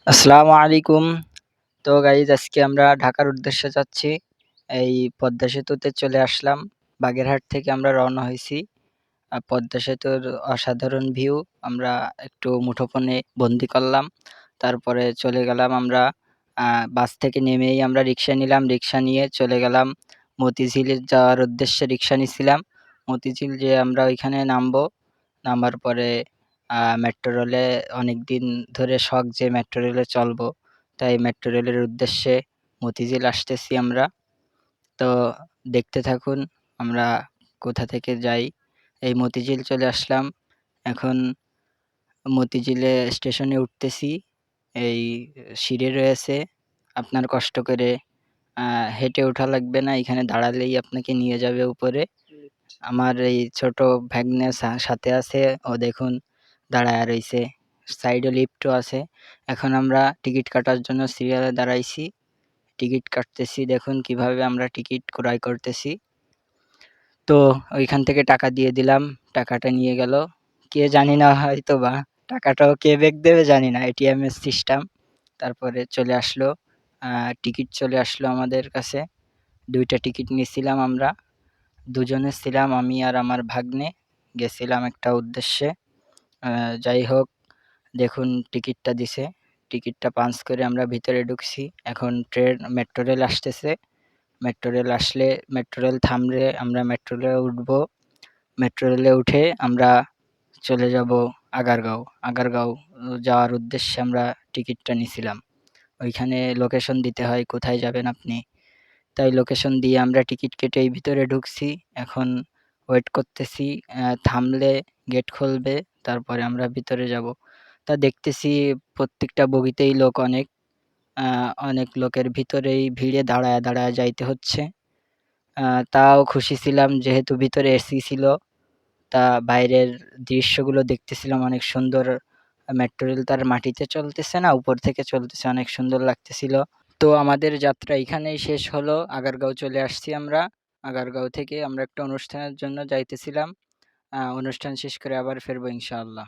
আসসালামু আলাইকুম। তো গাইজ আজকে আমরা ঢাকার উদ্দেশ্যে যাচ্ছি। এই পদ্মা সেতুতে চলে আসলাম। বাগেরহাট থেকে আমরা রওনা হইছি। পদ্মা সেতুর অসাধারণ ভিউ আমরা একটু মুঠোফোনে বন্দি করলাম। তারপরে চলে গেলাম আমরা বাস থেকে নেমেই আমরা রিক্সা নিলাম। রিক্সা নিয়ে চলে গেলাম মতিঝিলে যাওয়ার উদ্দেশ্যে রিক্সা নিছিলাম। মতিঝিল যেয়ে আমরা ওইখানে নামবো। নামার পরে মেট্রো রেলে অনেকদিন ধরে শখ যে মেট্রো রেলে চলবো। তাই মেট্রো রেলের উদ্দেশ্যে মতিঝিল আসতেছি আমরা। তো দেখতে থাকুন আমরা কোথা থেকে যাই। এই মতিঝিল চলে আসলাম। এখন মতিঝিলে স্টেশনে উঠতেছি। এই সিঁড়ি রয়েছে। আপনার কষ্ট করে হেঁটে ওঠা লাগবে না। এখানে দাঁড়ালেই আপনাকে নিয়ে যাবে উপরে। আমার এই ছোট ভাগ্নে সাথে আছে। ও দেখুন দাঁড়ায়া রইছে। সাইডে লিফটও আছে। এখন আমরা টিকিট কাটার জন্য সিরিয়ালে দাঁড়াইছি। টিকিট কাটতেছি। দেখুন কিভাবে আমরা টিকিট ক্রয় করতেছি। তো ওইখান থেকে টাকা দিয়ে দিলাম। টাকাটা নিয়ে গেল। কে জানি না হয়তোবা। টাকাটাও কে ব্যাক দেবে জানি না। এটিএম এর সিস্টেম। তারপরে চলে আসলো। টিকিট চলে আসলো আমাদের কাছে। ২ টা টিকিট নিছিলাম আমরা। দুজনে ছিলাম আমি আর আমার ভাগ্নে। গেছিলাম একটা উদ্দেশ্যে। যাই হোক দেখুন টিকিটটা দিছে। টিকিটটা পাঞ্চ করে আমরা ভিতরে ঢুকছি। এখন মেট্রো রেল আসতেছে। মেট্রো রেল আসলে মেট্রো রেল থামলে আমরা মেট্রো রেলে উঠবো। মেট্রো রেলে উঠে আমরা চলে যাবো আগারগাঁও। আগারগাঁও যাওয়ার উদ্দেশ্যে আমরা টিকিটটা নিছিলাম। ওইখানে লোকেশন দিতে হয় কোথায় যাবেন আপনি। তাই লোকেশন দিয়ে আমরা টিকিট কেটে এই ভিতরে ঢুকছি। এখন ওয়েট করতেছি থামলে গেট খুলবে। তারপরে আমরা ভিতরে যাবো। তা দেখতেছি প্রত্যেকটা বগিতেই লোক অনেক। অনেক লোকের ভিতরেই ভিড়ে দাঁড়ায়া, দাঁড়ায়া যাইতে হচ্ছে। তাও খুশি ছিলাম যেহেতু ভিতরে এসি ছিল। তা বাইরের দৃশ্যগুলো দেখতেছিলাম অনেক সুন্দর। মেট্রো রেল তার মাটিতে চলতেছে না, উপর থেকে চলতেছে। অনেক সুন্দর লাগতেছিল। তো আমাদের যাত্রা এখানেই শেষ হলো। আগারগাঁও চলে আসছি আমরা। আগারগাঁও থেকে আমরা একটা অনুষ্ঠানের জন্য যাইতেছিলাম। অনুষ্ঠান শেষ করে আবার ফিরবো ইনশাআল্লাহ।